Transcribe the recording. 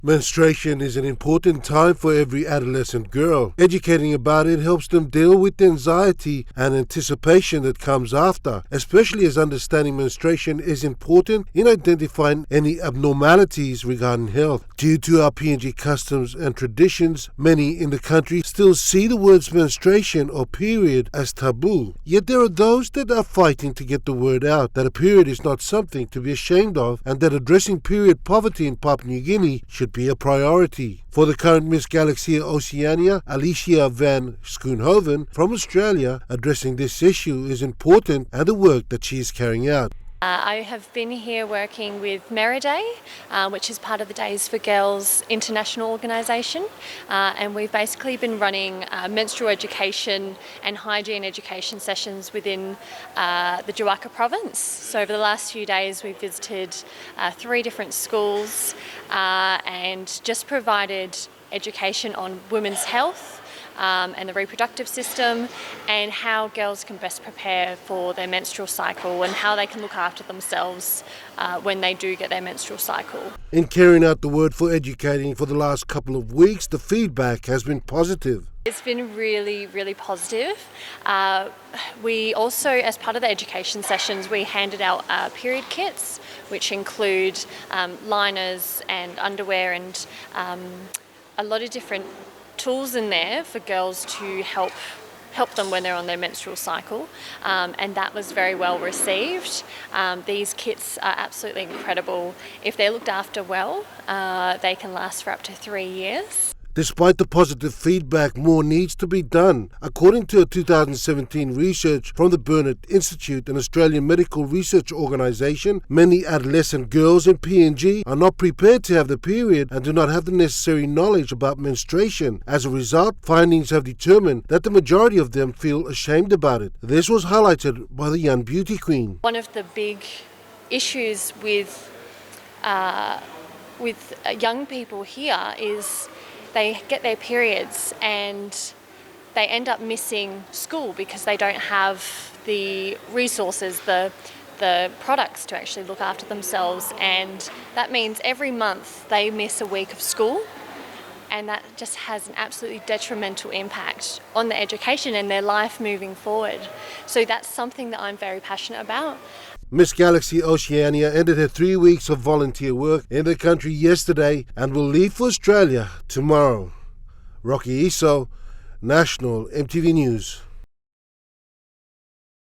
Menstruation is an important time for every adolescent girl. Educating about it helps them deal with the anxiety and anticipation that comes after, especially as understanding menstruation is important in identifying any abnormalities regarding health. Due to our PNG customs and traditions, many in the country still see the words menstruation or period as taboo. Yet there are those that are fighting to get the word out that a period is not something to be ashamed of and that addressing period poverty in Papua New Guinea should be a priority. For the current Miss Galaxy Oceania, Alicia van Schoon-hoven from Australia, addressing this issue is important and the work that she is carrying out. I have been here working with Meri, which is part of the Days for Girls international organisation, and we've basically been running menstrual education and hygiene education sessions within the Jiwaka Province. So over the last few days we've visited 3 different schools and just provided education on women's health and the reproductive system and how girls can best prepare for their menstrual cycle and how they can look after themselves when they do get their menstrual cycle. In carrying out the word for educating for the last couple of weeks, the feedback has been positive. It's been really, really positive. We also, as part of the education sessions, we handed out period kits, which include liners and underwear and a lot of different tools in there for girls to help them when they're on their menstrual cycle, and that was very well received. These kits are absolutely incredible. If they're looked after well, they can last for up to 3 years. Despite the positive feedback, more needs to be done. According to a 2017 research from the Burnett Institute, an Australian medical research organisation, many adolescent girls in PNG are not prepared to have the period and do not have the necessary knowledge about menstruation. As a result, findings have determined that the majority of them feel ashamed about it. This was highlighted by the young beauty queen. One of the big issues with young people here is they get their periods and they end up missing school because they don't have the resources, the products to actually look after themselves, and that means every month they miss a week of school, and that just has an absolutely detrimental impact on their education and their life moving forward. So that's something that I'm very passionate about. Miss Galaxy Oceania ended her 3 weeks of volunteer work in the country yesterday and will leave for Australia tomorrow. Rocky Iso, National EMTV News.